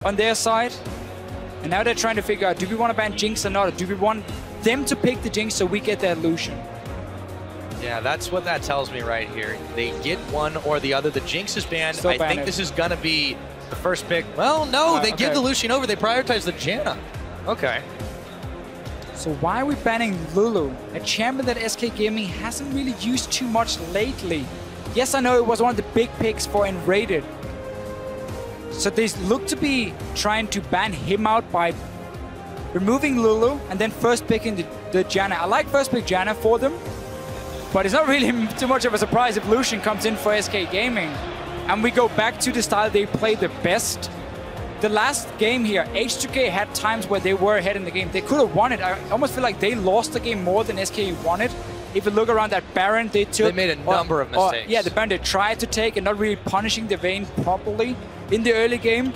on their side. And now they're trying to figure out, do we want to ban Jinx or not? Or do we want them to pick the Jinx so we get the illusion? Yeah, that's what that tells me right here. They get one or the other. The Jinx is banned. I think this is going to be the first pick. Well, no, they give the Lucian over. They prioritize the Janna. Okay. So why are we banning Lulu? A champion that SK Gaming hasn't really used too much lately. Yes, I know it was one of the big picks for nRated. So they look to be trying to ban him out by removing Lulu and then first picking the Janna. I like first pick Janna for them, but it's not really too much of a surprise if Lucian comes in for SK Gaming. And we go back to the style they play the best. The last game here, H2K had times where they were ahead in the game. They could have won it. I almost feel like they lost the game more than SK won it. If you look around that Baron they took... They made a number of mistakes. Yeah, the Baron they tried to take and not really punishing the Vayne properly in the early game.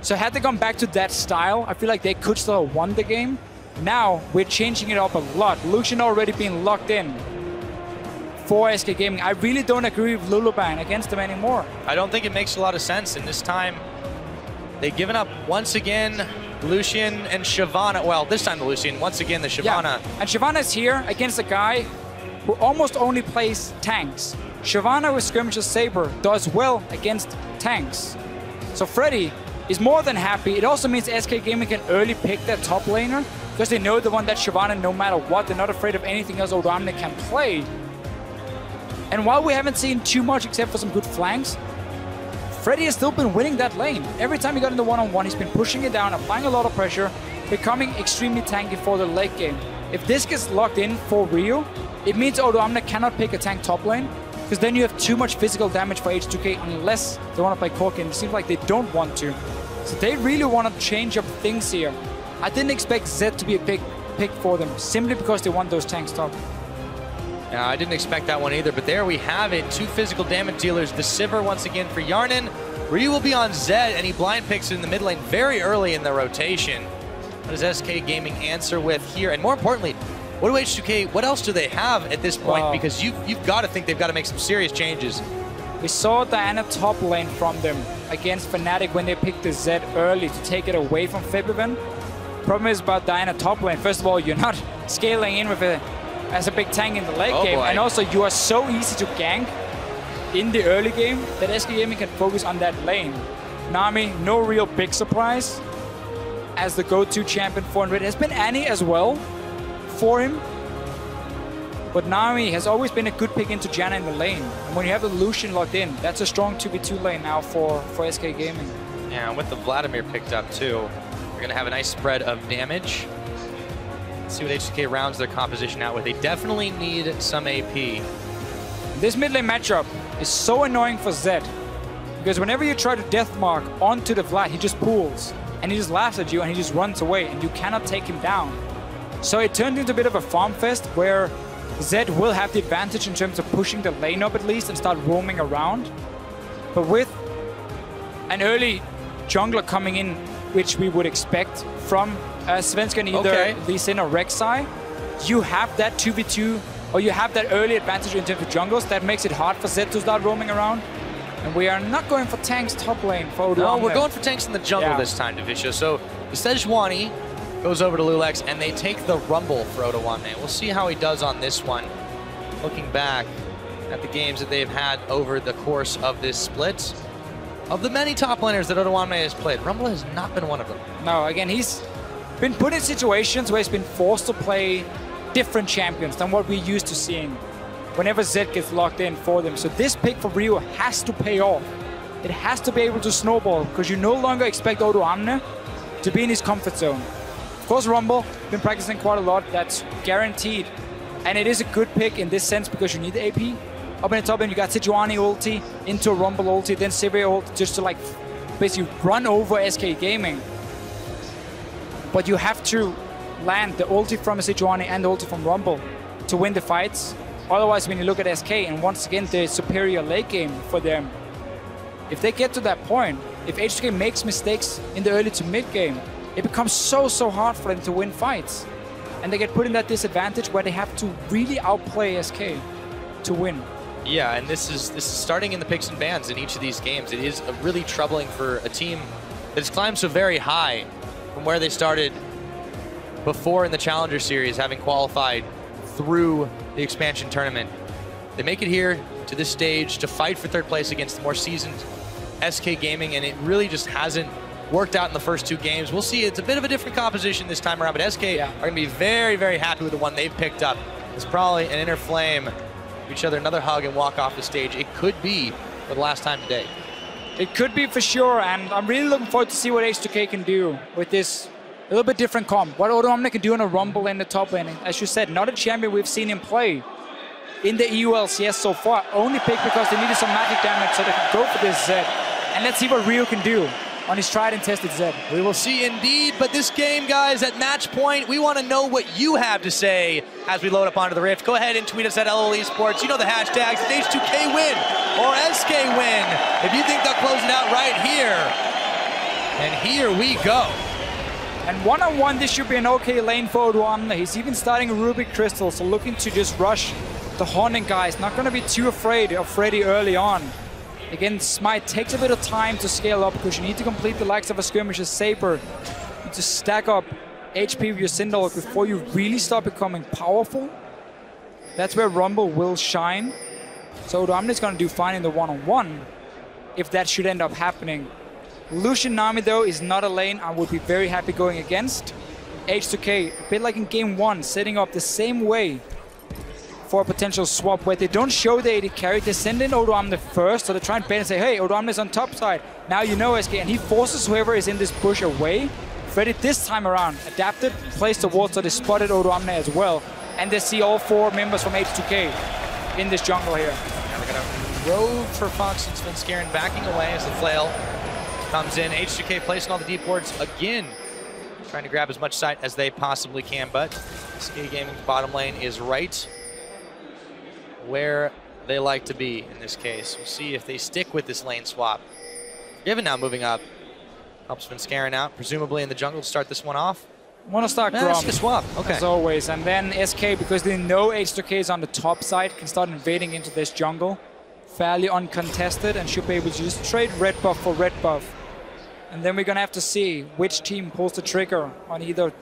So had they gone back to that style, I feel like they could still have won the game. Now, we're changing it up a lot. Lucian already being locked in for SK Gaming. I really don't agree with Lulu ban against them anymore. I don't think it makes a lot of sense. And this time, they've given up once again Lucian and Shyvana. Well, this time the Lucian, once again the Shyvana. Yeah. And Shyvana's here against a guy who almost only plays tanks. Shyvana with Skirmisher Saber does well against tanks. So Freddy is more than happy. It also means SK Gaming can early pick their top laner because they know the one that Shyvana, no matter what, they're not afraid of anything else Odoamne can play. And while we haven't seen too much except for some good flanks, Freddy has still been winning that lane. Every time he got in the one-on-one, he's been pushing it down, applying a lot of pressure, becoming extremely tanky for the late game. If this gets locked in for Rio, it means Odoamne cannot pick a tank top lane, because then you have too much physical damage for H2K unless they want to play Cork, and it seems like they don't want to. So they really want to change up things here. I didn't expect Zed to be a big pick for them, simply because they want those tanks top. Yeah, I didn't expect that one either, but there we have it. Two physical damage dealers. The Sivir once again for Hjarnan. Ryu will be on Zed, and he blind picks in the mid lane very early in the rotation. What does SK Gaming answer with here? And more importantly, what do H2K, what else do they have at this point? Wow. Because you've got to think they've got to make some serious changes. We saw Diana top lane from them against Fnatic when they picked the Zed early to take it away from Febiven. Problem is about Diana top lane. First of all, you're not scaling in with as a big tank in the late game. And also, you are so easy to gank in the early game that SK Gaming can focus on that lane. Nami, no real big surprise as the go-to champion for nRated. Has been Annie as well for him. But Nami has always been a good pick into Janna in the lane. And when you have the Lucian locked in, that's a strong 2v2 lane now for SK Gaming. Yeah, and with the Vladimir picked up too, we're going to have a nice spread of damage. Let's see what H2K rounds their composition out with. They definitely need some AP. This mid lane matchup is so annoying for Zed, because whenever you try to deathmark onto the Vlad, he just pulls, and he just laughs at you, and he just runs away, and you cannot take him down. So it turned into a bit of a farm fest, where Zed will have the advantage in terms of pushing the lane up at least and start roaming around. But with an early jungler coming in, which we would expect from Svenskeren, either Lee Sin or Rek'Sai, you have that 2v2, or you have that early advantage in terms of jungles. That makes it hard for Zed to start roaming around. And we are not going for tanks top lane for Odoamne. No, we're going for tanks in the jungle this time, Divisha. So the Sejuani goes over to loulex, and they take the Rumble for Odoamne. We'll see how he does on this one. Looking back at the games that they've had over the course of this split, of the many top laners that Odoamne has played, Rumble has not been one of them. No, again, he's been put in situations where he's been forced to play different champions than what we're used to seeing whenever Zed gets locked in for them. So this pick for Rio has to pay off. It has to be able to snowball, because you no longer expect Odoamne to be in his comfort zone. Of course, Rumble, been practicing quite a lot. That's guaranteed. And it is a good pick in this sense because you need the AP. Up in the top end, you got Sejuani ulti into a Rumble ulti, then Sivir ulti, just to like basically run over SK Gaming. But you have to land the ulti from a Sejuani and the ulti from Rumble to win the fights. Otherwise, when you look at SK, and once again, the superior late game for them, if they get to that point, if H2K makes mistakes in the early to mid game, it becomes so hard for them to win fights. And they get put in that disadvantage where they have to really outplay SK to win. Yeah, and this is starting in the picks and bans in each of these games. It is really troubling for a team that it's climbed so very high from where they started before in the Challenger Series, having qualified through the expansion tournament. They make it here to this stage to fight for third place against the more seasoned SK Gaming, and it really just hasn't worked out in the first 2 games. We'll see. It's a bit of a different composition this time around, but SK are going to be very, very happy with the one they've picked up. It's probably an inner flame. Give each other another hug and walk off the stage. It could be for the last time today. It could be for sure, and I'm really looking forward to see what H2K can do with this a little bit different comp. What Odoamne can do in a Rumble in the top lane. As you said, not a champion we've seen him play in the EU LCS so far. Only picked because they needed some magic damage so they can go for this Zed. And let's see what Rio can do on his tried and tested Zed. We will see indeed, but this game, guys, at match point, we want to know what you have to say as we load up onto the Rift. Go ahead and tweet us at LOL Esports. You know the hashtags. It's H2K win or SK win. If you think they'll close it out right here. And here we go. And one-on-one, this should be an okay lane for Odoamne. He's even starting Ruby Crystal, so looking to just rush the Hjarnan guys. Not going to be too afraid of Freddy early on. Again, Smite takes a bit of time to scale up because you need to complete the likes of a skirmisher's Saber. You need to stack up HP with your Syndalk before you really start becoming powerful. That's where Rumble will shine. So Odoamne is going to do fine in the one-on-one if that should end up happening. Lucian Nami, though, is not a lane I would be very happy going against. H2K, a bit like in game 1, setting up the same way for a potential swap where they don't show the AD carry. They send in Odoamne first, so they try and bait and say, hey, Odoamne's on top side. Now you know SK, and he forces whoever is in this push away. Freddy this time around adapted, placed the ward, so they spotted Odoamne as well. And they see all 4 members from H2K in this jungle here. Now they're going to rogue for Fox and Svenskeren backing away as the flail comes in. H2K placing all the deep wards again, trying to grab as much sight as they possibly can, but SK Gaming's bottom lane is right where they like to be in this case. We'll see if they stick with this lane swap. Given now moving up, helps Svenskeren out, presumably in the jungle to start this one off. Want to start Grom, swap. Okay. As always, and then SK, because they know H2K is on the top side, can start invading into this jungle fairly uncontested and should be able to just trade red buff for red buff. And then we're gonna have to see which team pulls the trigger on either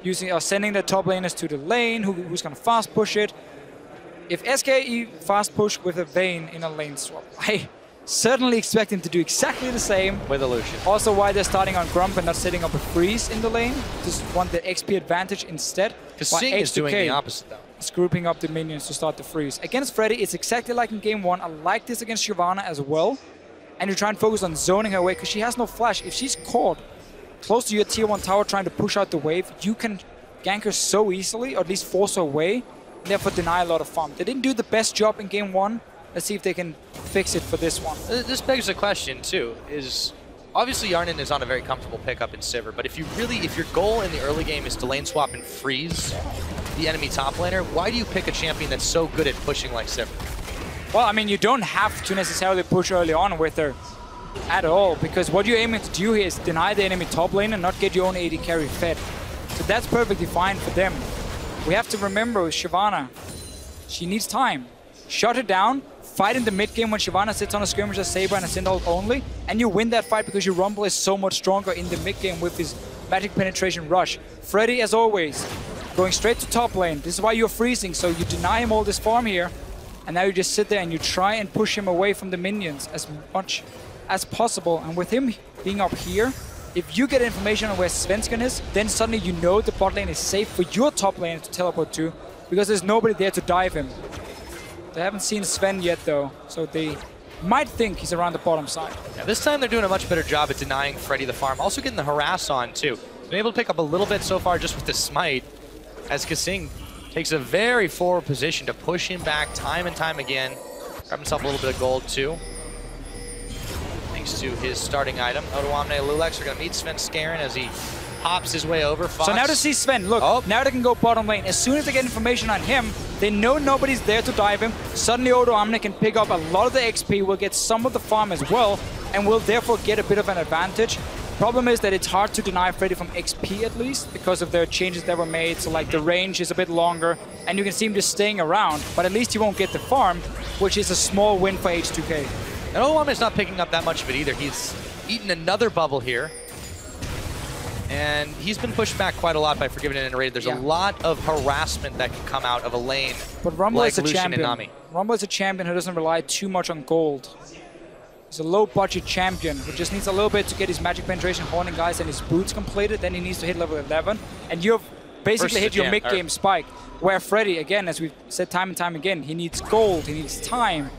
using or sending the top laners to the lane, who's gonna fast push it. If SK fast push with a Vayne in a lane swap, I certainly expect him to do exactly the same. With a Lucian. Also why they're starting on Grump and not setting up a freeze in the lane. Just want the XP advantage instead. KaSing is doing the opposite though. It's grouping up the minions to start the freeze. Against Freddy, it's exactly like in game 1. I like this against Shyvana as well. And you try and focus on zoning her away because she has no flash. If she's caught close to your tier 1 tower trying to push out the wave, you can gank her so easily, or at least force her away, and therefore deny a lot of farm. They didn't do the best job in game 1. Let's see if they can fix it for this one. This begs a question too, is obviously Hjarnan is on a very comfortable pickup in Sivir, but if your goal in the early game is to lane swap and freeze the enemy top laner, why do you pick a champion that's so good at pushing like Sivir? Well, I mean, you don't have to necessarily push early on with her at all, because what you're aiming to do here is deny the enemy top lane and not get your own AD carry fed. So that's perfectly fine for them. We have to remember with Shyvana, she needs time. Shut her down, fight in the mid game when Shyvana sits on a skirmisher Saber and a Syndalk only, and you win that fight because your Rumble is so much stronger in the mid game with his magic penetration rush. Freddy, as always, going straight to top lane. This is why you're freezing, so you deny him all this farm here. And now you just sit there and you try and push him away from the minions as much as possible. And with him being up here, if you get information on where Svenskeren is, then suddenly you know the bot lane is safe for your top lane to teleport to, because there's nobody there to dive him. They haven't seen Sven yet though, so they might think he's around the bottom side. Yeah, this time they're doing a much better job at denying Freddy the farm. Also getting the harass on too. Been able to pick up a little bit so far just with the smite, as KaSing takes a very forward position to push him back time and time again. Grab himself a little bit of gold too, thanks to his starting item. Odoamne and loulex are going to meet Svenskeren as he hops his way over. Fox. So now to see Sven, look, now they can go bottom lane. As soon as they get information on him, they know nobody's there to dive him. Suddenly Odoamne can pick up a lot of the XP, will get some of the farm as well, and will therefore get a bit of an advantage. Problem is that it's hard to deny Freddy from XP at least, because of the changes that were made. So like the range is a bit longer, and you can see him just staying around, but at least he won't get the farm, which is a small win for H2K. And Odoamne is not picking up that much of it either. He's eaten another bubble here. And he's been pushed back quite a lot by Forgiven and nRated. There's a lot of harassment that can come out of a lane. But Rumble like is a Lucian champion. and Nami. Rumble is a champion who doesn't rely too much on gold. He's a low-budget champion who just needs a little bit to get his magic penetration, horning guys, and his boots completed. Then he needs to hit level 11. And you've basically hit your mid-game spike. Where Freddy, again, as we've said time and time again, he needs gold, he needs time.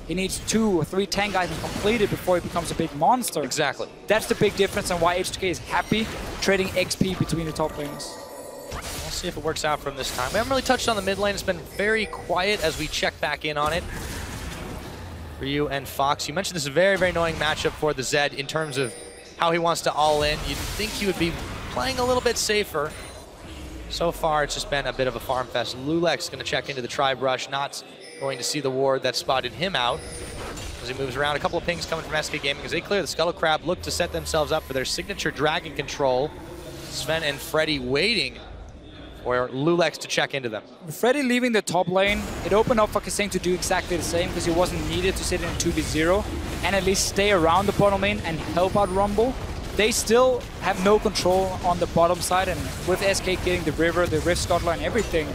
He needs 2 or 3 tank items completed before he becomes a big monster. Exactly. That's the big difference and why H2K is happy trading XP between the top lanes. We'll see if it works out from this time. We haven't really touched on the mid lane. It's been very quiet as we check back in on it. Ryu and Fox. You mentioned this is a very, very annoying matchup for the Zed in terms of how he wants to all in. You'd think he would be playing a little bit safer. So far, it's just been a bit of a farm fest. loulex going to check into the tribe rush, not going to see the ward that spotted him out as he moves around. A couple of pings coming from SK Gaming as they clear the Scuttle Crab, look to set themselves up for their signature dragon control. Sven and Freddy waiting for loulex to check into them. With Freddy leaving the top lane, it opened up for KaSing to do exactly the same because he wasn't needed to sit in a 2v0 and at least stay around the bottom lane and help out Rumble. They still have no control on the bottom side, and with SK getting the river, the Rift Scuttler and everything,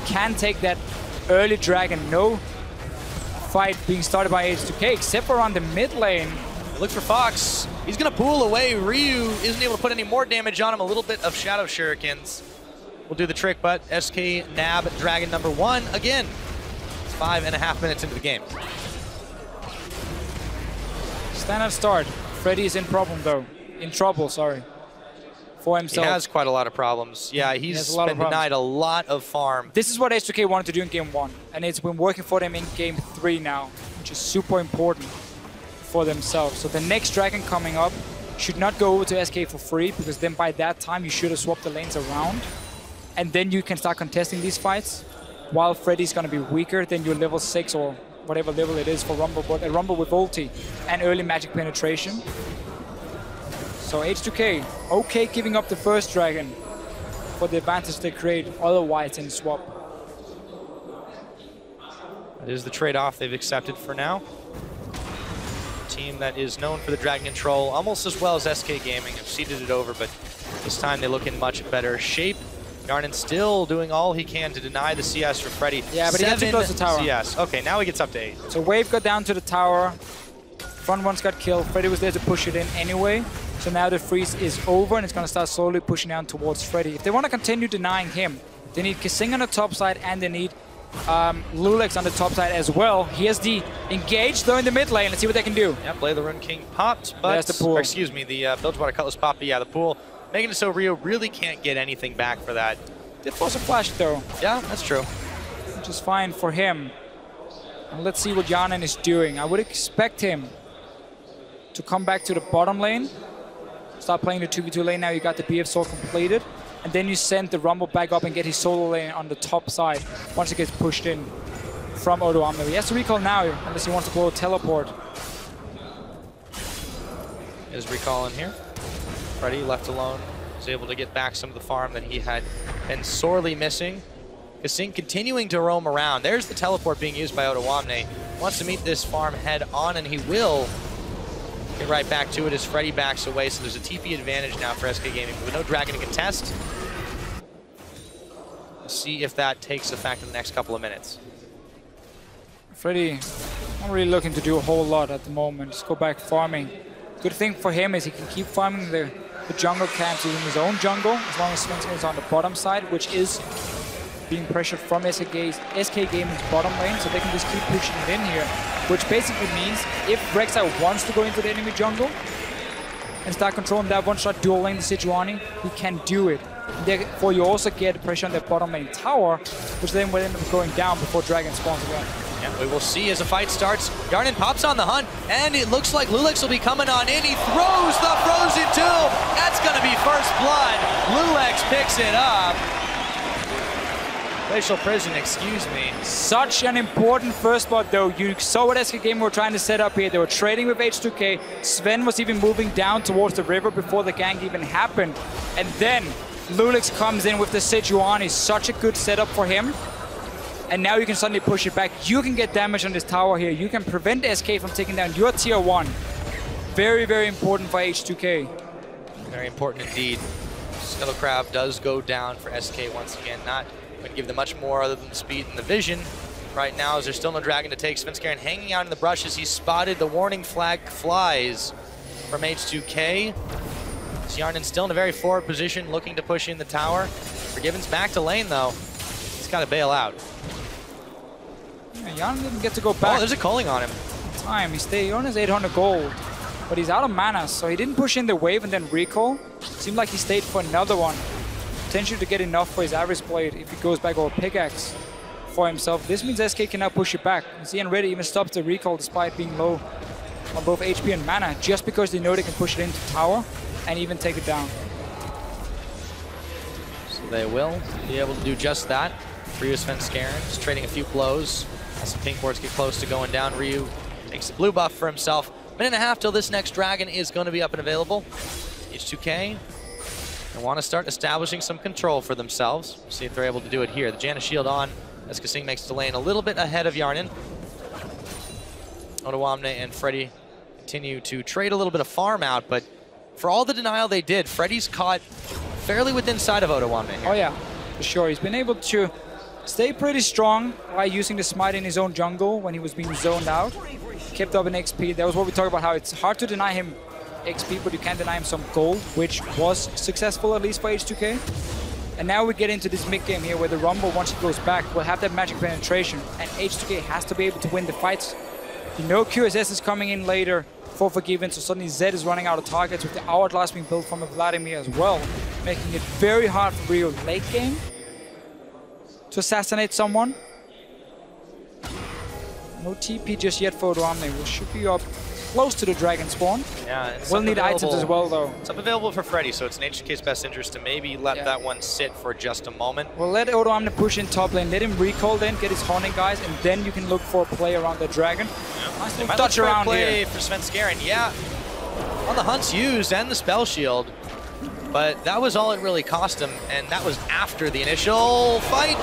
can take that early dragon. No fight being started by H2K except for on the mid lane. Look for Fox. He's going to pull away. Ryu isn't able to put any more damage on him. A little bit of Shadow Shurikens will do the trick, but SK nab dragon number 1 again. It's 5.5 minutes into the game. Standard start. Freddy is in trouble, sorry. For himself. He has quite a lot of problems. Yeah, he's been denied a lot of farm. This is what H2K wanted to do in game 1, and it's been working for them in game 3 now, which is super important for themselves. So the next dragon coming up should not go over to SK for free, because then by that time you should have swapped the lanes around, and then you can start contesting these fights, while Freddy's going to be weaker than your level 6 or whatever level it is for Rumble, but a Rumble with ulti and early magic penetration. So H2K, okay giving up the first dragon for the advantage they create, otherwise in swap. That is the trade-off they've accepted for now. A team that is known for the dragon control almost as well as SK Gaming have seeded it over, but this time they look in much better shape. Hjarnan still doing all he can to deny the CS for Freddy. Yeah, but he got too close to the tower. CS. Okay, now he gets up to 8. So Wave got down to the tower. Front ones got killed. Freddy was there to push it in anyway. So now the freeze is over and it's going to start slowly pushing down towards Freddy. If they want to continue denying him, they need KaSing on the top side and they need loulex on the top side as well. He has the engage though in the mid lane. Let's see what they can do. Yeah, Blade the Rune King popped, but there's the pool. Or excuse me, the Bilgewater Cutlass popped, but yeah, the pool. Making it so Rio really can't get anything back for that. Did force a flash though. Yeah, that's true. Which is fine for him. And let's see what Hjarnan is doing. I would expect him to come back to the bottom lane. Start playing the 2v2 lane now. You got the BF sword completed. And then you send the Rumble back up and get his solo lane on the top side once it gets pushed in from Odoamne. He has to recall now unless he wants to blow a teleport. Is recall in here. Freddy left alone. Was able to get back some of the farm that he had been sorely missing. KaSing continuing to roam around. There's the teleport being used by Odoamne. Wants to meet this farm head on, and he will. Get right back to it as Freddy backs away, so there's a TP advantage now for SK Gaming with no dragon to contest. We'll see if that takes effect in the next couple of minutes. Freddy not really looking to do a whole lot at the moment. Just go back farming. Good thing for him is he can keep farming the jungle camps using his own jungle, as long as Svenskeren is on the bottom side, which is being pressured from SK Gaming's bottom lane, so they can just keep pushing it in here. Which basically means if Rek'Sai wants to go into the enemy jungle and start controlling that one-shot dual lane the Sejuani, he can do it. Therefore, you also get pressure on that bottom lane tower, which then will end up going down before Dragon spawns again. Yeah, we will see as the fight starts. Hjarnan pops on the hunt, and it looks like loulex will be coming on in. He throws the Frozen Tomb. That's going to be first blood. loulex picks it up. Glacial Prison, excuse me. Such an important first blood, though. You saw what SK Gaming were trying to set up here. They were trading with H2K. Sven was even moving down towards the river before the gank even happened. And then loulex comes in with the Sejuani. Such a good setup for him. And now you can suddenly push it back. You can get damage on this tower here. You can prevent SK from taking down your tier 1. Very, very important for H2K. Very important indeed. Scuttle Crab does go down for SK once again. Not going to give them much more other than the speed and the vision. Right now, as there's still no dragon to take, Svenskeren hanging out in the brushes. He's spotted. The warning flag flies from H2K. Hjarnan still in a very forward position, looking to push in the tower. Forgiven's back to lane, though. He's got to bail out. Yeah, Janna didn't get to go back. Oh, there's a calling on him. Time. He on his 800 gold, but he's out of mana, so he didn't push in the wave and then recall. Seemed like he stayed for another one. Potentially to get enough for his Aris Blade if he goes back or pickaxe for himself. This means SK can now push it back. nRated even stops the recall despite being low on both HP and mana, just because they know they can push it into tower and even take it down. So they will be able to do just that. Ryu Svenskeren just trading a few blows. As some pink boards get close to going down, Ryu takes the blue buff for himself. Minute and a half till this next dragon is going to be up and available. H2K, they want to start establishing some control for themselves. See if they're able to do it here. The Janna shield on as KaSing makes the lane a little bit ahead of Hjarnan. Odoamne and Freddy continue to trade a little bit of farm out, but for all the denial they did, Freddy's caught fairly within sight of Odoamne here. Oh yeah, for sure. He's been able to stay pretty strong by using the smite in his own jungle when he was being zoned out. Kept up in XP. That was what we talked about, how it's hard to deny him XP, but you can deny him some gold, which was successful at least for H2K. And now we get into this mid game here where the Rumble, once he goes back, will have that magic penetration, and H2K has to be able to win the fights. You know QSS is coming in later for Forgiven, so suddenly Zed is running out of targets with the Hourglass being built from a Vladimir as well, making it very hard for Rio late game to assassinate someone. No TP just yet for Odoamne. We should be up close to the dragon spawn. Yeah, we'll need items as well, though. It's up available for Freddy, so it's in H2K's best interest to maybe let that one sit for just a moment. We'll let Odoamne push in top lane, let him recall then, get his haunting guys, and then you can look for a play around the dragon. Yeah. Nice little touch around play here for Svenskeren. Yeah, on the hunts used and the spell shield, but that was all it really cost him, and that was after the initial fight.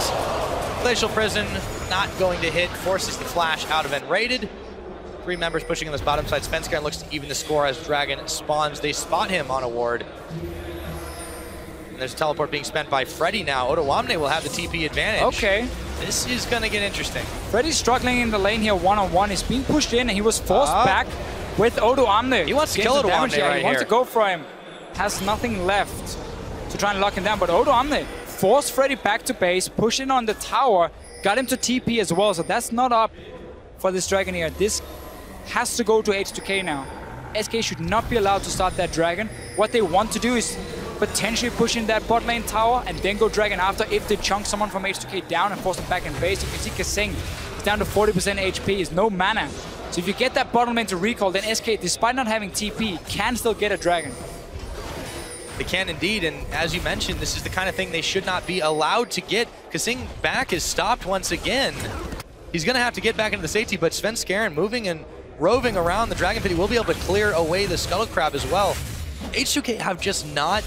Glacial Prison not going to hit, forces the flash out of nRated. 3 members pushing on this bottom side. Svenskeren looks to even the score as Dragon spawns. They spot him on a ward. And there's a teleport being spent by Freddy now. Odoamne will have the TP advantage. Okay. This is going to get interesting. Freddy's struggling in the lane here one-on-one. He's being pushed in, and he was forced back with Odoamne. He wants to kill Odoamne right here. He wants to go for him. Has nothing left to try and lock him down, but Odoamne forced Freddy back to base, push in on the tower, got him to TP as well, so that's not up for this dragon here. This has to go to H2K now. SK should not be allowed to start that dragon. What they want to do is potentially push in that bot lane tower and then go dragon after if they chunk someone from H2K down and force them back in base. You can see KaSing is down to 40% HP, is no mana. So if you get that bottom lane to recall, then SK, despite not having TP, can still get a dragon. They can indeed, and as you mentioned, this is the kind of thing they should not be allowed to get. KaSing back is stopped once again. He's going to have to get back into the safety, but Svenskeren moving and roving around the Dragon Pit, he will be able to clear away the Scuttle Crab as well. H2K have just not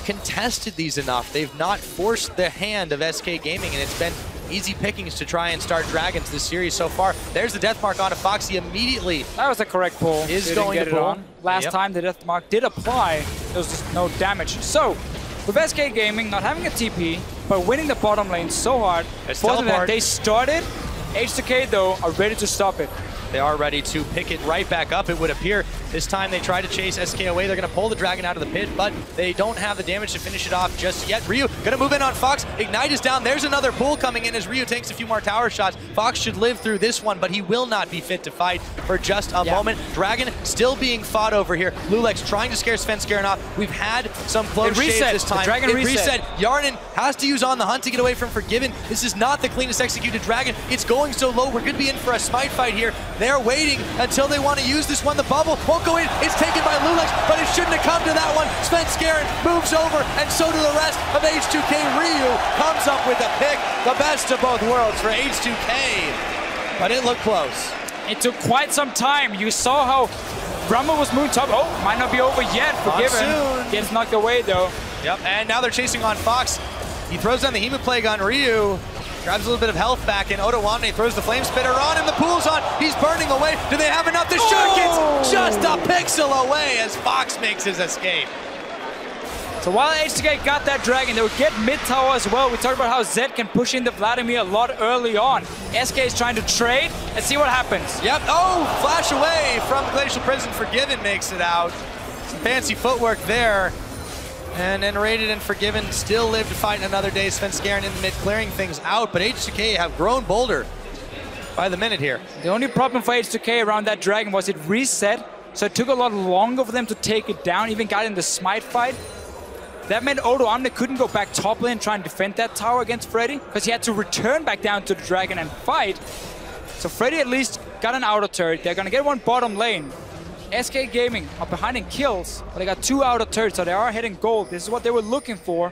contested these enough. They've not forced the hand of SK Gaming, and it's been easy pickings to try and start dragons this series so far. There's the death mark on Foxy immediately. That was the correct pull. Is going to pull. Last time the death mark did apply, there was just no damage. So, with SK Gaming not having a TP, but winning the bottom lane so hard, forcing that they started, H2K though are ready to stop it. They are ready to pick it right back up, it would appear. This time they try to chase SK away. They're going to pull the dragon out of the pit, but they don't have the damage to finish it off just yet. Ryu going to move in on Fox. Ignite is down. There's another pull coming in as Ryu takes a few more tower shots. Fox should live through this one, but he will not be fit to fight for just a moment. Dragon still being fought over here. loulex trying to scare Svenskeren off. We've had some close shaves this time. The dragon reset. Hjarnan has to use On the Hunt to get away from Forgiven. This is not the cleanest executed dragon. It's going so low. We're going to be in for a smite fight here. They're waiting until they want to use this one. The bubble won't go in. It's taken by loulex, but it shouldn't have come to that one. Svenskeren moves over, and so do the rest of H2K. Ryu comes up with a pick. The best of both worlds for H2K, but it looked close. It took quite some time. You saw how Rumble was moving top. Oh, might not be over yet. Forgiven. Gets knocked away, though. Yep, and now they're chasing on Fox. He throws down the Hemoplague on Ryu. Grabs a little bit of health back, and Odoamne throws the Flame Spitter on, and the pool's on. He's burning away. Do they have enough? The shot gets just a pixel away as Fox makes his escape. So while H2K got that dragon, they would get mid tower as well. We talked about how Zed can push into Vladimir a lot early on. SK is trying to trade and see what happens. Yep. Oh, flash away from Glacial Prison. Forgiven makes it out. Some fancy footwork there. And nRated and Forgiven still live to fight another day. Svenskeren in the mid clearing things out, but H2K have grown bolder by the minute here. The only problem for H2K around that dragon was it reset, so it took a lot longer for them to take it down, even got in the smite fight. That meant Odoamne couldn't go back top lane and try and defend that tower against Freddy, because he had to return back down to the dragon and fight. So Freddy at least got an outer turret. They're gonna get one bottom lane. SK Gaming are behind in kills, but they got 2 outer turrets, so they are hitting gold. This is what they were looking for.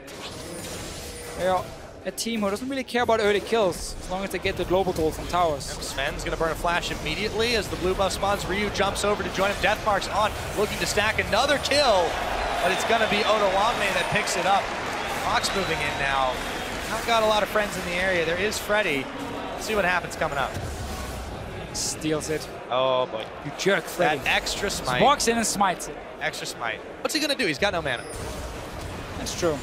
They are a team who doesn't really care about early kills, as long as they get the global gold from towers. Sven's gonna burn a flash immediately as the blue buff spawns. Ryu jumps over to join him. Deathmark's on, looking to stack another kill, but it's gonna be Odoamne that picks it up. Fox moving in now. Not got a lot of friends in the area. There is Freddy. Let's see what happens coming up. Steals it. Oh boy. You jerk, Freddy. That extra smite. Just walks in and smites it. Extra smite. What's he gonna do? He's got no mana. That's true.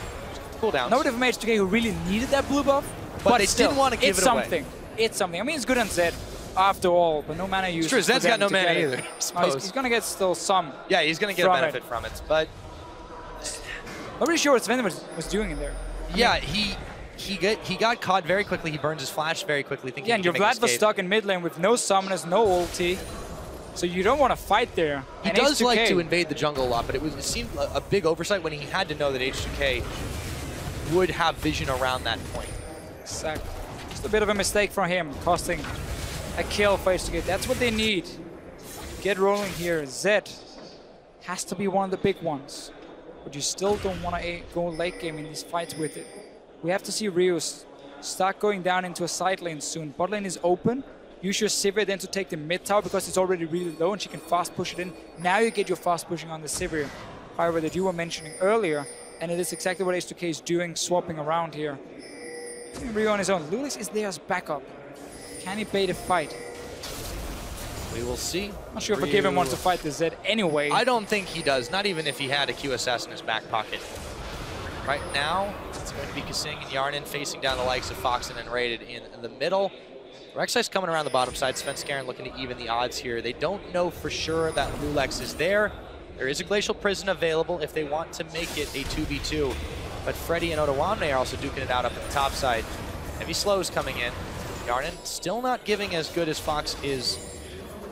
Cooldowns. Nobody from H2K who really needed that blue buff, but they still, didn't want to give it away. It's something. I mean, it's good on Zed after all, but no mana use. Sure, Zed's got no mana either. He's gonna get still some. Yeah, he's gonna get a benefit from it, but nobody's sure what Sven was doing in there. Yeah, he got caught very quickly. He burns his flash very quickly, thinking. Yeah, and your Vlad was stuck in mid lane with no summoners, no ulti. So you don't want to fight there. He does like to invade the jungle a lot, but it seemed a big oversight when he had to know that H2K would have vision around that point. Exactly. Just a bit of a mistake from him, costing a kill for H2K. That's what they need. Get rolling here. Zed has to be one of the big ones. But you still don't want to go late game in these fights with it. We have to see Ryu start going down into a side lane soon. Bot lane is open. Use your Sivir then to take the mid tower because it's already really low and she can fast push it in. Now you get your fast pushing on the Sivir. However, that you were mentioning earlier, and it is exactly what H2K is doing, swapping around here. Ryu on his own. loulex is there as backup. Can he bait a fight? We will see. Not sure if Forgiven wants to fight the Zed anyway. I don't think he does, not even if he had a QSS in his back pocket. Right now, it's going to be KaSing and Hjarnan facing down the likes of Fox and nRated in the middle. Rek'Sai's coming around the bottom side. Svenskeren looking to even the odds here. They don't know for sure that loulex is there. There is a Glacial Prison available if they want to make it a 2v2. But Freddy and Odoamne are also duking it out up at the top side. Heavy slows coming in. Hjarnan still not giving as good as Fox is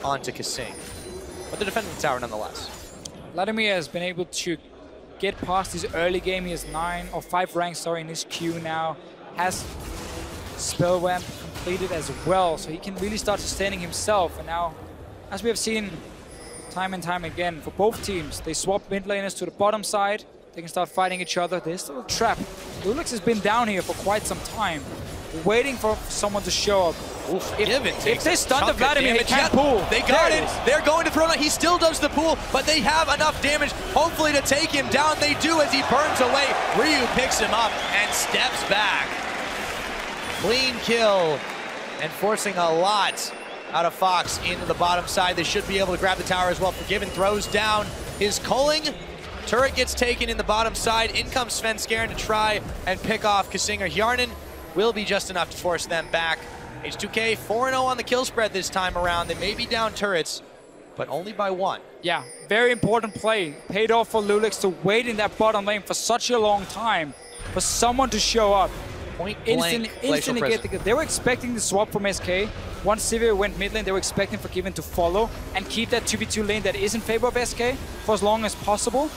onto KaSing. But they're defending the tower nonetheless. Vladimir has been able to get past his early game. He has 5 ranks in his queue now. Has spell ramp completed as well, so he can really start sustaining himself. And now, as we have seen time and time again for both teams, they swap mid laners to the bottom side. They can start fighting each other. There's still a trap. loulex has been down here for quite some time, waiting for someone to show up. Oof, if they stun the Vladimir, he can't pull. They got it. They're going to throw it. He still does the pull, but they have enough damage, hopefully, to take him down. They do as he burns away. Ryu picks him up and steps back. Clean kill, and forcing a lot out of Fox into the bottom side. They should be able to grab the tower as well. Forgiven throws down his culling. Turret gets taken in the bottom side. In comes Svenskeren to try and pick off KaSing or Hjarnan. Will be just enough to force them back. H2K 4-0 on the kill spread this time around. They may be down turrets, but only by 1. Yeah, very important play. Paid off for loulex to wait in that bottom lane for such a long time for someone to show up. Instantly get the kill. They were expecting the swap from SK. Once Sivir went mid lane, they were expecting Forgiven to follow and keep that 2v2 lane that is in favor of SK for as long as possible.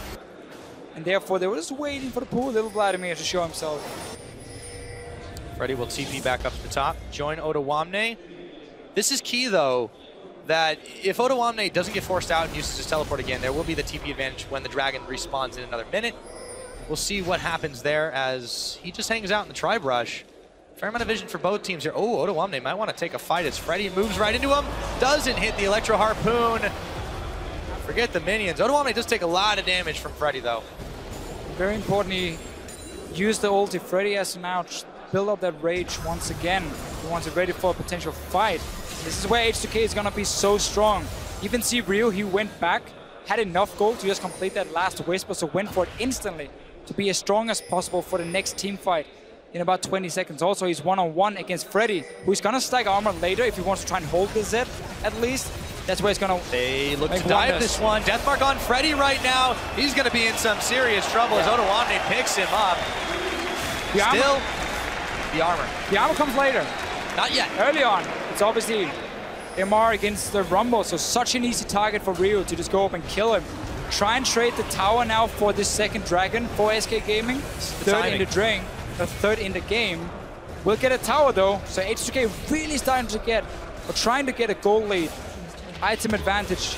And therefore, they were just waiting for the poor little Vladimir to show himself. Freddy will TP back up to the top, join Odoamne. This is key, though, that if Odoamne doesn't get forced out and uses his teleport again, there will be the TP advantage when the dragon respawns in another minute. We'll see what happens there as he just hangs out in the tri-brush. Fair amount of vision for both teams here. Oh, Odoamne might want to take a fight as Freddy moves right into him. Doesn't hit the Electro Harpoon. Forget the minions. Odoamne does take a lot of damage from Freddy, though. Very important, he used the ulti. Freddy has to now build up that rage once again. He wants it ready for a potential fight. This is where H2K is going to be so strong. Even see Ryu, he went back, had enough gold to just complete that last whisper, so went for it instantly. to be as strong as possible for the next team fight in about 20 seconds. Also, he's one-on-one against Freddy, who's gonna stack armor later if he wants to try and hold the Zed at least. That's where he's gonna. They look to dive this one. Deathmark on Freddy right now. He's gonna be in some serious trouble as Odoamne picks him up. Still, the armor. The armor comes later. Not yet. Early on, it's obviously MR against the Rumble, so such an easy target for Ryu to just go up and kill him. Try and trade the tower now for this second dragon for SK Gaming. Third in the drain, a third in the game. We'll get a tower though, so H2K really starting to get, or trying to get a goal lead. Item advantage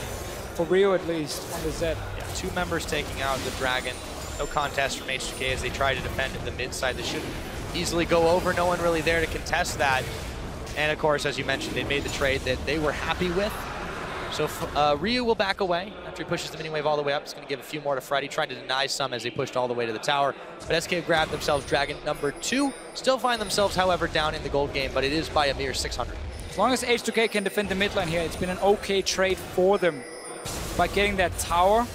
for Ryu at least on the Zed. Yeah, 2 members taking out the dragon. No contest from H2K as they try to defend the mid side. They should easily go over. No one really there to contest that. And of course, as you mentioned, they made the trade that they were happy with. So Ryu will back away after he pushes the mini wave all the way up. He's going to give a few more to Freddy, trying to deny some as they pushed all the way to the tower. But SK grabbed themselves dragon number 2. Still find themselves, however, down in the gold game, but it is by a mere 600. As long as H2K can defend the mid lane here, it's been an okay trade for them by getting that tower.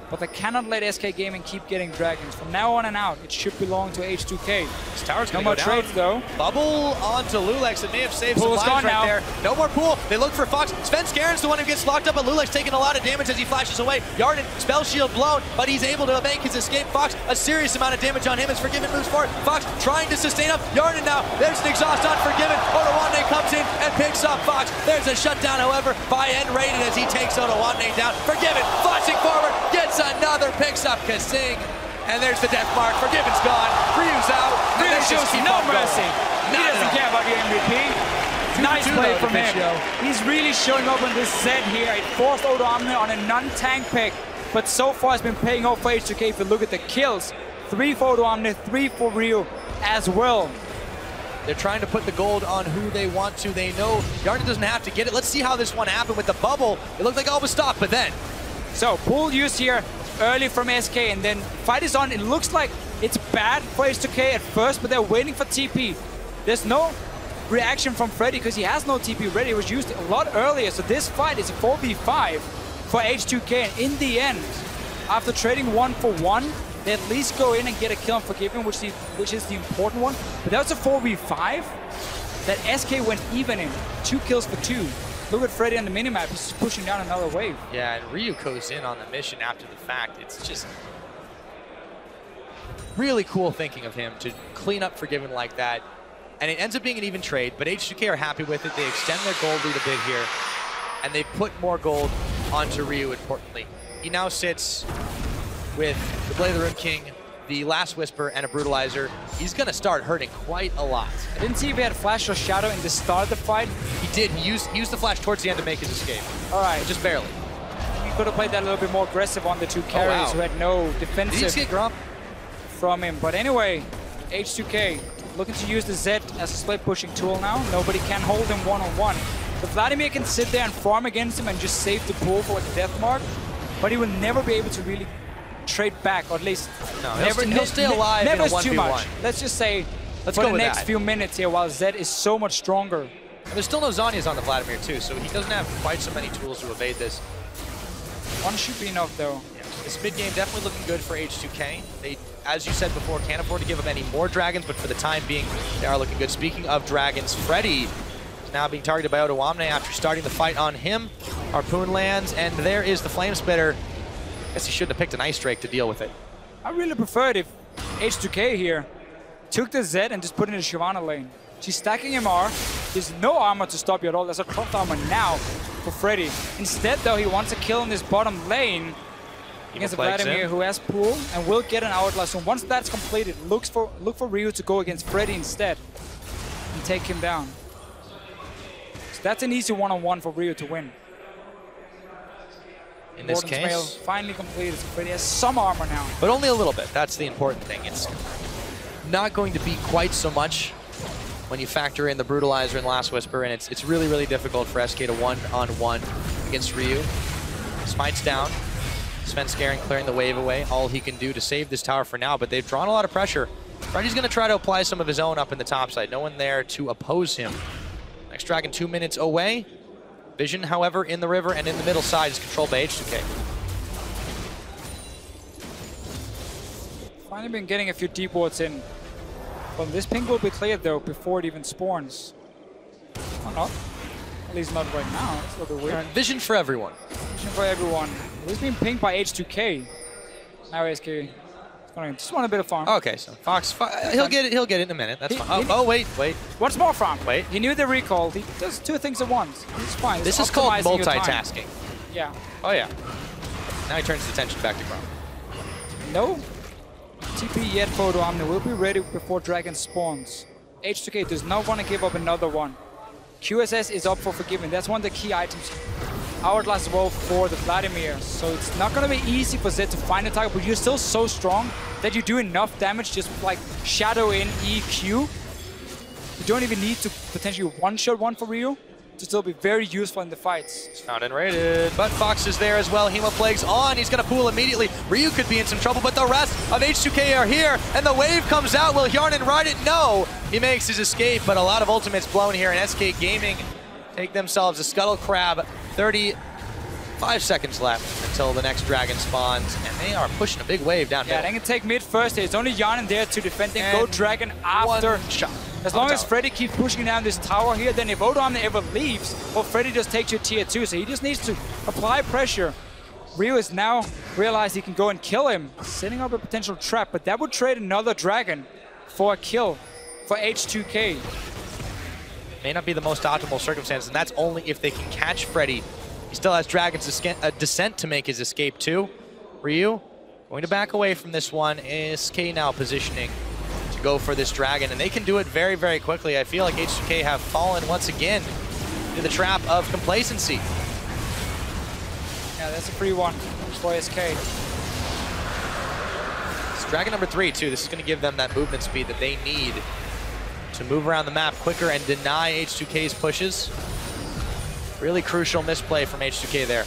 But they cannot let SK Gaming keep getting dragons. From now on and out, it should belong to H2K. This tower's no gonna more go trades though. Bubble onto loulex. It may have saved some lives right there. No more pool. They look for Fox. Svenskeren's the one who gets locked up, but loulex taking a lot of damage as he flashes away. Hjarnan, spell shield blown, but he's able to make his escape. Fox, a serious amount of damage on him as Forgiven moves forward. Fox trying to sustain up. Hjarnan now. There's an exhaust on Forgiven. Odoamne comes in and picks up Fox. There's a shutdown, however, by nRated as he takes Odoamne down. Forgiven flashing forward, gets another pick. Up KaSing, and there's the death mark. Forgiven's gone. Ryu's out. Ryu shows no mercy. He doesn't care about the MVP. Nice play from him. He's really showing up on this Zed here. It forced Odoamne on a non-tank pick, but so far it's been paying off for H2K. If you look at the kills, 3 for Odoamne, 3 for Ryu as well. They're trying to put the gold on who they want to. They know Hjarnan doesn't have to get it. Let's see how this one happened with the bubble. It looked like all was stopped, but then. So, pool use here early from SK, and then fight is on. It looks like it's bad for H2K at first, but they're waiting for TP. There's no reaction from Freddy because he has no TP ready. It was used a lot earlier, so this fight is a 4v5 for H2K, and in the end, after trading 1 for 1, they at least go in and get a kill on Forgiven, which is the important one. But that was a 4v5 that SK went even in. 2 kills for 2. Look at Freddy on the minimap, he's just pushing down another wave. Yeah, and Ryu goes in on the mission after the fact. It's just really cool thinking of him to clean up Forgiven like that. And it ends up being an even trade, but H2K are happy with it. They extend their gold lead a bit here, and they put more gold onto Ryu, importantly. He now sits with the Blade of the Rune King, the Last Whisper, and a Brutalizer. He's going to start hurting quite a lot. I didn't see if he had Flash or Shadow in the start of the fight. He did. He used the Flash towards the end to make his escape. All right. But just barely. He could have played that a little bit more aggressive on the 2 carries who had no defensive Did he get Grump from him. But anyway, H2K looking to use the Zed as a split pushing tool now. Nobody can hold him one-on-one. But Vladimir can sit there and farm against him and just save the pool for a death mark. But he will never be able to really trade back, or at least he'll stay alive never in a 1v1. Too much. Let's just say for the next few minutes here, while Zed is so much stronger. And there's still no Zhonya's on the Vladimir too, so he doesn't have quite so many tools to evade this. 1 should be enough though. Yeah. This mid game definitely looking good for H2K. They, as you said before, can't afford to give up any more dragons, but for the time being, they are looking good. Speaking of dragons, Freddy is now being targeted by Odoamne after starting the fight on him. Harpoon lands, and there is the Flame Spitter. Guess he shouldn't have picked an Ice Drake to deal with it. I really preferred if H2K here took the Zed and just put it in the Shyvana lane. She's stacking MR. There's no armor to stop you at all. There's a cropped armor now for Freddy. Instead, though, he wants a kill in this bottom lane against Vladimir, who has pool and will get an Hourglass. So once that's completed, look for Ryu to go against Freddy instead and take him down. So that's an easy one-on-one for Ryu to win. In this case, mail finally completed, so Freddy has some armor now. But only a little bit. That's the important thing. It's not going to be quite so much when you factor in the Brutalizer and Last Whisper, and it's really, really difficult for SK to one-on-one against Ryu. Smite's down. Svenskeren clearing the wave away. All he can do to save this tower for now, but they've drawn a lot of pressure. Freddy's going to try to apply some of his own up in the top side. No one there to oppose him. Next dragon 2 minutes away. Vision, however, in the river and in the middle side is controlled by H2K. Finally Only been getting a few deep wards in. Well, this ping will be cleared though before it even spawns. Or not. At least not right now. It's a little bit weird. Vision for everyone. Vision for everyone. He's being pinged by H2K. Now SK. Just want a bit of farm. Okay, so Fox, he'll get it in a minute. That's fine. Oh, wait. What's more farm? Wait. He knew the recall. He does two things at once. He's fine. This is called multitasking. Yeah. Oh yeah. Now he turns his attention back to Chrome. No TP yet for Odoamne. Will be ready before Dragon spawns. H2K does not want to give up another one. QSS is up for forgiving. That's one of the key items. Hourglass as well for the Vladimir. So it's not going to be easy for Zed to find a target, but you're still so strong that you do enough damage just like shadow in EQ. You don't even need to potentially one-shot one for Ryu to still be very useful in the fights. It's found nRated, but Fox is there as well. Hemoplague's on. He's going to pool immediately. Ryu could be in some trouble, but the rest of H2K are here, and the wave comes out. Will Hjarnan ride it? No! He makes his escape, but a lot of ultimates blown here, and SK Gaming take themselves a Scuttle Crab. 35 seconds left until the next dragon spawns, and they are pushing a big wave down middle. Yeah, they can take mid first. There's only Hjarnan there to defend them. Go dragon after. One shot. As long as Freddy keeps pushing down this tower here, then if Odoamne ever leaves, well, Freddy just takes you tier 2, so he just needs to apply pressure. Ryu has now realized he can go and kill him, setting up a potential trap, but that would trade another dragon for a kill for H2K. May not be the most optimal circumstances, and that's only if they can catch Freddy. He still has Dragon's Descent to make his escape too. Ryu going to back away from this one. SK now positioning to go for this dragon, and they can do it very, very quickly. I feel like H2K have fallen once again into the trap of complacency. Yeah, that's a free one for SK. It's dragon number 3 too. This is going to give them that movement speed that they need to move around the map quicker and deny H2K's pushes. Really crucial misplay from H2K there.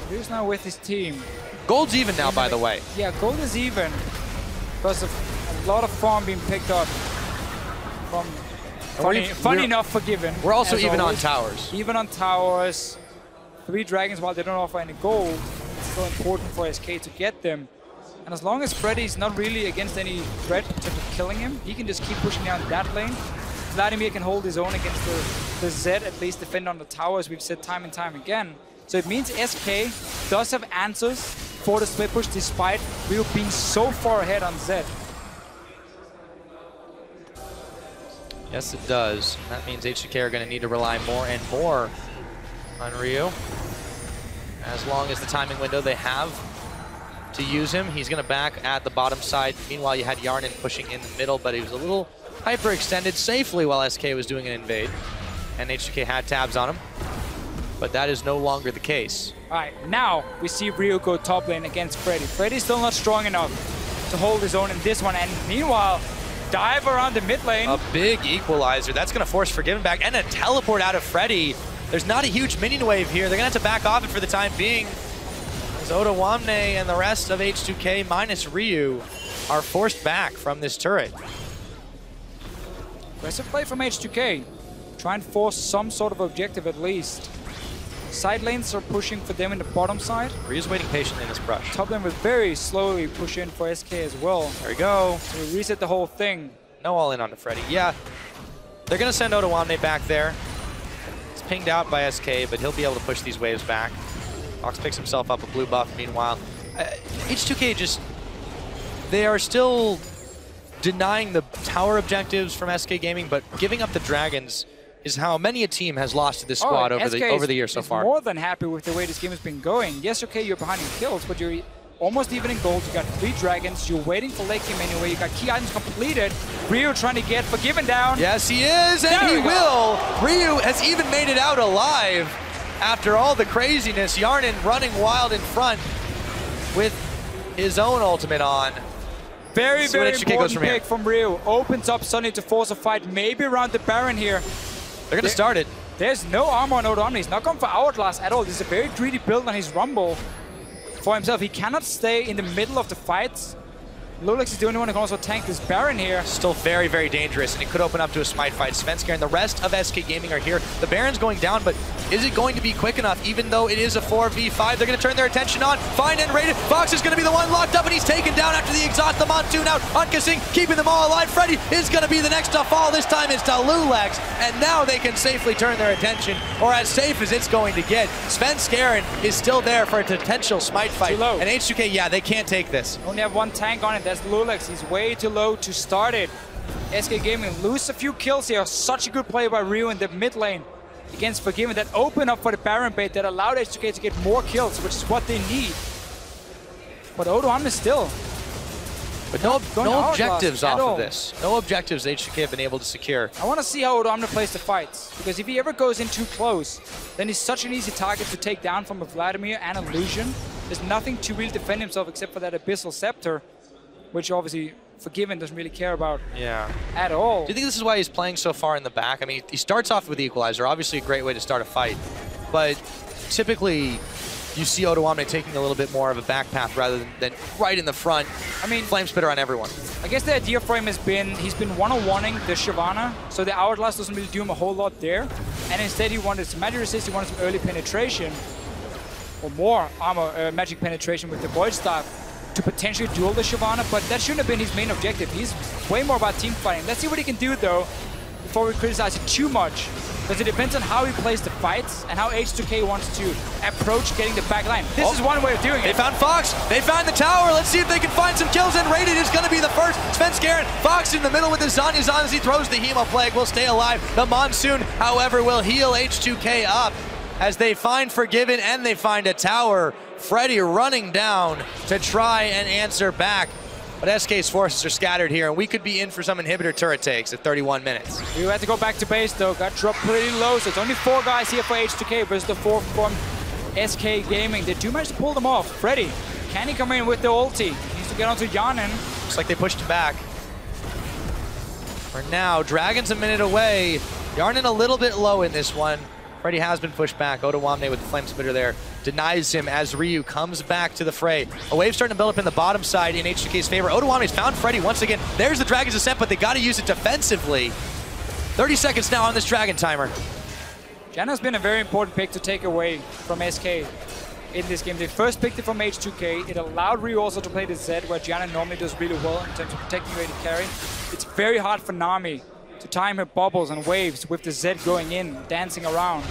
He's now with his team. Gold's even now, by the way. Yeah, gold is even because of a lot of farm being picked up from funny enough forgiven. We're also even on towers. Even on towers. 3 dragons, while they don't offer any gold, it's still important for SK to get them. And as long as Freddy's not really against any threat in terms of killing him, he can just keep pushing down that lane. Vladimir can hold his own against the Zed, at least defend on the towers, we've said time and time again. So it means SK does have answers for the split push despite Ryu being so far ahead on Zed. Yes, it does. That means H2K are going to need to rely more and more on Ryu. As long as the timing window they have to use him, he's going to back at the bottom side. Meanwhile, you had Hjarnan pushing in the middle, but he was a little hyperextended safely while SK was doing an invade. And H2K had tabs on him, but that is no longer the case. All right, now we see Ryu go top lane against Freddy. Freddy's still not strong enough to hold his own in this one, and meanwhile, dive around the mid lane. A big equalizer. That's going to force Forgiven back, and a teleport out of Freddy. There's not a huge minion wave here. They're going to have to back off it for the time being. As Odoamne and the rest of H2K minus Ryu are forced back from this turret. Aggressive play from H2K. Try and force some sort of objective at least. Side lanes are pushing for them in the bottom side. Ryu's waiting patiently in this brush. Top lane will very slowly push in for SK as well. There we go. So we reset the whole thing. No all in on the Freddy. Yeah, they're going to send Odoamne back there. It's pinged out by SK, but he'll be able to push these waves back. Fox picks himself up a blue buff. Meanwhile, H2K just, they are still denying the tower objectives from SK Gaming, but giving up the dragons is how many a team has lost to this squad over the year so far. More than happy with the way this game has been going. Yes, okay, you're behind in kills, but you're almost even in gold. You got 3 dragons. You're waiting for late game anyway. You got key items completed. Ryu trying to get Forgiven down. Yes, he is, and he will. Ryu has even made it out alive after all the craziness. Hjarnan running wild in front with his own ultimate on. Very, very important pick from Ryu. Opens up suddenly to force a fight, maybe around the Baron here. They're going to start it. There's no armor on Odoamne. He's not going for Hourglass at all. This is a very greedy build on his Rumble for himself. He cannot stay in the middle of the fights. loulex is the only one who can also tank this Baron here. Still very, very dangerous, and it could open up to a smite fight. Svenskeren and the rest of SK Gaming are here. The Baron's going down, but Is it going to be quick enough, even though it is a 4v5? They're going to turn their attention on. Find nRated. Vods is going to be the one locked up, and he's taken down after the exhaust. The Monsoon out on KaSing, keeping them all alive. Freddy is going to be the next to fall. This time it's to loulex, and now they can safely turn their attention, or as safe as it's going to get. Svenskeren is still there for a potential smite fight. Too low. And H2K, yeah, they can't take this. Only have one tank on it. That's loulex. He's way too low to start it. SK Gaming lose a few kills here. Such a good play by Ryu in the mid lane against Forgiven that opened up for the Baron bait that allowed H2K to get more kills, which is what they need. But Odoamne still. But no objectives off of this. No objectives H2K have been able to secure. I want to see how Odoamne plays the fights, because if he ever goes in too close, then he's such an easy target to take down from a Vladimir and a Lucian. There's nothing to really defend himself except for that Abyssal Scepter, which obviously Forgiven doesn't really care about at all. Do you think this is why he's playing so far in the back? I mean, he starts off with the Equalizer, obviously a great way to start a fight, but typically you see Odoamne taking a little bit more of a back path rather than right in the front. I mean, Flame Spitter on everyone. I guess the idea for him has been, he's been one-on-one-ing the Shyvana, so the Hourglass doesn't really do him a whole lot there, and instead he wanted some magic resist, he wanted some early penetration, or more armor magic penetration with the Void Staff, to potentially duel the Shyvana, but that shouldn't have been his main objective. He's way more about team fighting. Let's see what he can do though, before we criticize it too much, because it depends on how he plays the fights and how H2K wants to approach getting the back line. This is one way of doing it. They found Fox, they found the tower. Let's see if they can find some kills, and nRated is gonna be the first. Svenskeren, Fox in the middle with the Zanyas on as he throws the Hemo Plague, will stay alive. The Monsoon, however, will heal H2K up as they find Forgiven and they find a tower. Freddy running down to try and answer back. But SK's forces are scattered here, and we could be in for some inhibitor turret takes at 31 minutes. We had to go back to base though, got dropped pretty low, so it's only 4 guys here for H2K versus the 4 from SK Gaming. They do manage to pull them off. Freddy, can he come in with the ulti? He needs to get onto Hjarnan. Looks like they pushed him back. For now, Dragon's a minute away. Hjarnan a little bit low in this one. Freddy has been pushed back. Odoamne with the Flame Spitter there denies him as Ryu comes back to the fray. A wave starting to build up in the bottom side in H2K's favor. Odoamne's found Freddy once again. There's the Dragon's Ascent, but they got to use it defensively. 30 seconds now on this Dragon timer. Janna's been a very important pick to take away from SK in this game. They first picked it from H2K. It allowed Ryu also to play the Zed, where Janna normally does really well in terms of protecting your AD carry. It's very hard for Nami to time her bubbles and waves with the Zed going in, dancing around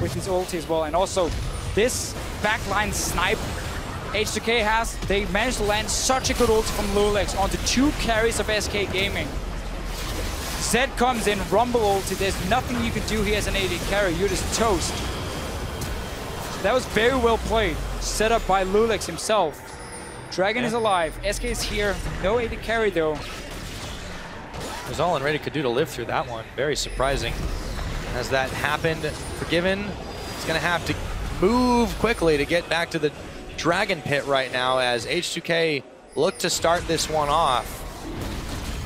with his ulti as well. And also, this backline snipe H2K has, they managed to land such a good ulti from loulex onto 2 carries of SK Gaming. Zed comes in, Rumble ulti, there's nothing you can do here as an AD carry, you're just toast. That was very well played, set up by loulex himself. Dragon is alive, SK is here, no AD carry though. There's all nRated could do to live through that one. Very surprising. As that happened, Forgiven is going to have to move quickly to get back to the Dragon Pit right now as H2K look to start this one off.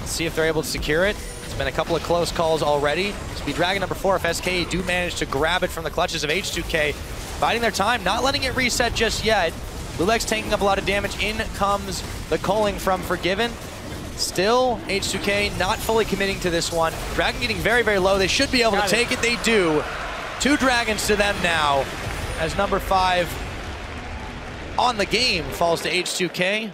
Let's see if they're able to secure it. It's been a couple of close calls already. This will be Dragon number 4 if SK do manage to grab it from the clutches of H2K. Biding their time, not letting it reset just yet. loulex taking up a lot of damage. In comes the culling from Forgiven. Still, H2K not fully committing to this one. Dragon getting very, very low. They should be able to take it. They do. 2 Dragons to them now as number 5 on the game falls to H2K.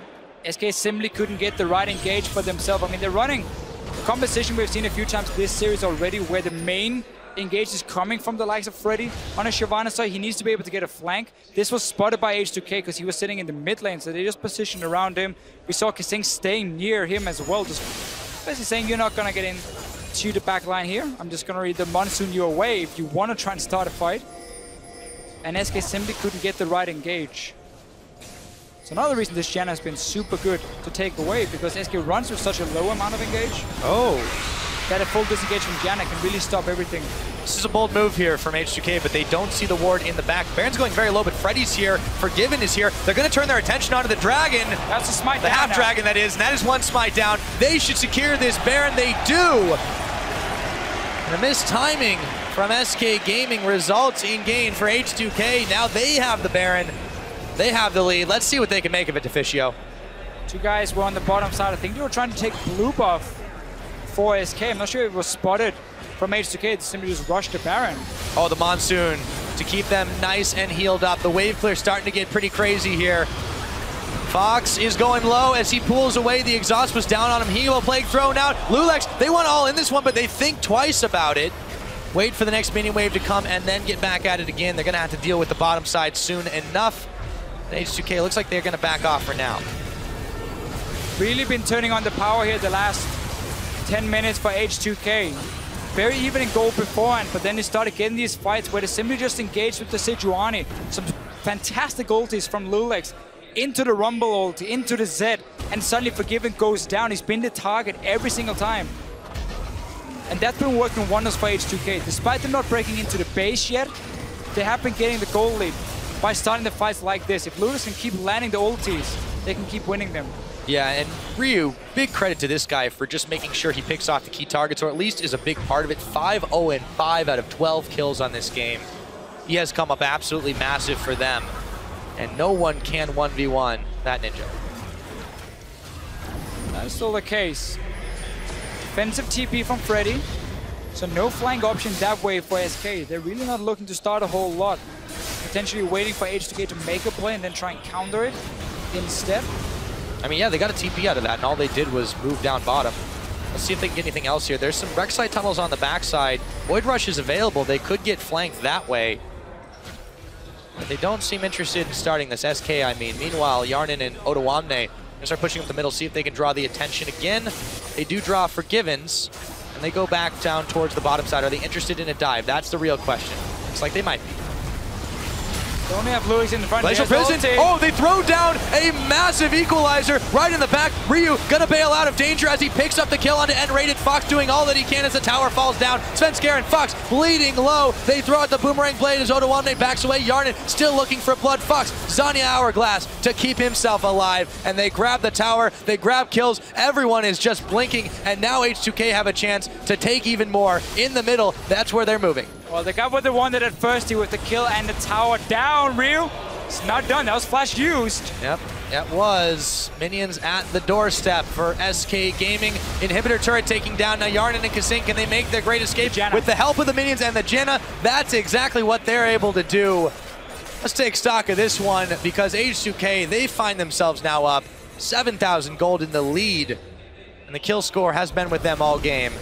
SK simply couldn't get the right engage for themselves. I mean, they're running a composition we've seen a few times this series already where the main engage is coming from the likes of Freddy. On a Shyvana side, he needs to be able to get a flank. This was spotted by H2K because he was sitting in the mid lane, so they just positioned around him. We saw KaSing staying near him as well, just basically saying, you're not going to get into the back line here. I'm just going to read the Monsoon you away if you want to try and start a fight. And SK simply couldn't get the right engage. So another reason this Janna has been super good to take away, because SK runs with such a low amount of engage. That a full disengage from Janna can really stop everything. This is a bold move here from H2K, but they don't see the ward in the back. Baron's going very low, but Freddy's here. Forgiven is here. They're going to turn their attention onto the Dragon. That's a smite the down. The half Dragon, that is, and that is 1 smite down. They should secure this Baron. They do. And a missed timing from SK Gaming results in gain for H2K. Now they have the Baron. They have the lead. Let's see what they can make of it, Deficio. 2 guys were on the bottom side. I think they were trying to take blue buff for SK. I'm not sure if it was spotted from H2K. They simply just rushed the Baron. Oh, the Monsoon to keep them nice and healed up. The wave clear starting to get pretty crazy here. Fox is going low as he pulls away. The exhaust was down on him. Hero Plague thrown out. loulex, they want all in this one, but they think twice about it. Wait for the next minion wave to come and then get back at it again. They're going to have to deal with the bottom side soon enough. And H2K looks like they're going to back off for now. Really been turning on the power here the last 10 minutes for H2K. Very even in gold beforehand, but then they started getting these fights where they simply just engaged with the Sejuani. Some fantastic ultis from loulex into the Rumble ulti, into the Zed, and suddenly Forgiven goes down. He's been the target every single time. And that's been working wonders for H2K. Despite them not breaking into the base yet, they have been getting the gold lead by starting the fights like this. If loulex can keep landing the ultis, they can keep winning them. Yeah, and Ryu, big credit to this guy for just making sure he picks off the key targets, or at least is a big part of it. 5-0-5 out of 12 kills on this game. He has come up absolutely massive for them. And no one can 1v1 that Ninja. That is still the case. Defensive TP from Freddy. So no flank option that way for SK. They're really not looking to start a whole lot. Potentially waiting for H2K to make a play and then try and counter it instead. I mean, yeah, they got a TP out of that, and all they did was move down bottom. Let's see if they can get anything else here. There's some Rek'Sai tunnels on the backside. Void Rush is available. They could get flanked that way. But they don't seem interested in starting this, SK, I mean. Meanwhile, Hjarnan and Odoamne going to start pushing up the middle, see if they can draw the attention again. They do draw Forgivens, and they go back down towards the bottom side. Are they interested in a dive? That's the real question. Looks like they might be. They only have loulex in the front. Glacial Prison. Oh, they throw down a massive equalizer right in the back. Ryu gonna bail out of danger as he picks up the kill onto nRated. Fox doing all that he can as the tower falls down. Svenskeren, Fox bleeding low. They throw out the boomerang blade as Odoamne backs away. Hjarnan still looking for blood. Fox, Zanya Hourglass to keep himself alive. And they grab the tower. They grab kills. Everyone is just blinking. And now H2K have a chance to take even more in the middle. That's where they're moving. Well, they got what they wanted at first here with the kill and the tower down, Ryu. It's not done. That was flash used. Yep, that was. Minions at the doorstep for SK Gaming. Inhibitor turret taking down. Now Hjarnan and KaSing, can they make their great escape? With the help of the minions and the Janna, that's exactly what they're able to do. Let's take stock of this one because H2K, they find themselves now up 7,000 gold in the lead. And the kill score has been with them all game.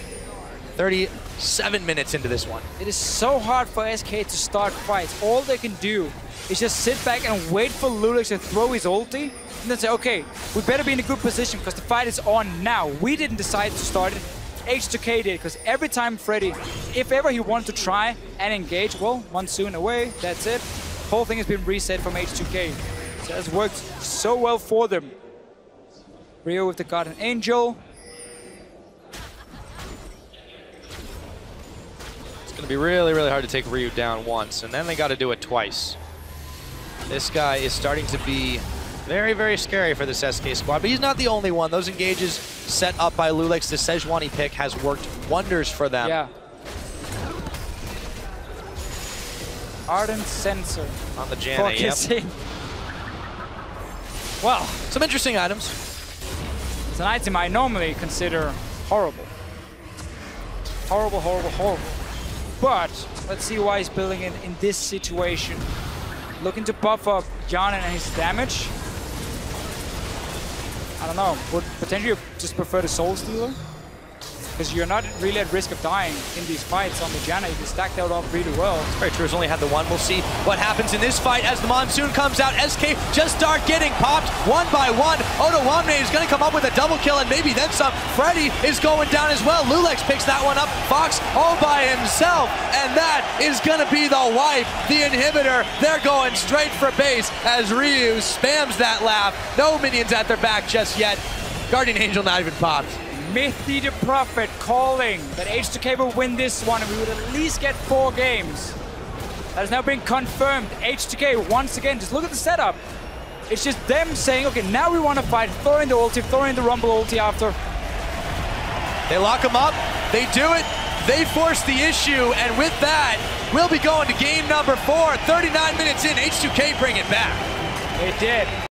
37 minutes into this one. It is so hard for SK to start fights. All they can do is just sit back and wait for loulex to throw his ulti and then say, okay, we better be in a good position because the fight is on now. We didn't decide to start it. H2K did, because every time Freddy, if ever he wanted to try and engage, well, Monsoon away, that's it. The whole thing has been reset from H2K. So that's worked so well for them. Rio with the Guardian Angel. It's going to be really, really hard to take Ryu down once, and then they got to do it twice. This guy is starting to be very, very scary for this SK squad, but he's not the only one. Those engages set up by loulex, the Sejuani pick, has worked wonders for them. Yeah. Ardent Sensor on the Janna, yep. Well, some interesting items. It's an item I normally consider horrible. Horrible, horrible, horrible. But let's see why he's building it in this situation. Looking to buff up Hjarnan and his damage. I don't know, would potentially just prefer the Soul Stealer? Because you're not really at risk of dying in these fights on the Janna. You can stack that up really well. Very true, he's only had the one. We'll see what happens in this fight as the Monsoon comes out. SK just start getting popped one by one. Odoamne is going to come up with a double kill and maybe then some. Freddy is going down as well. loulex picks that one up. Fox all by himself. And that is going to be the wipe. The inhibitor, they're going straight for base as Ryu spams that laugh. No minions at their back just yet. Guardian Angel not even popped. Mithy the Prophet calling that H2K will win this one and we would at least get 4 games. That has now been confirmed. H2K once again, just look at the setup. It's just them saying, okay, now we want to fight, throw in the ulti, throw in the Rumble ulti after. They lock him up, they do it, they force the issue, and with that, we'll be going to game number 4. 39 minutes in, H2K bring it back. They did.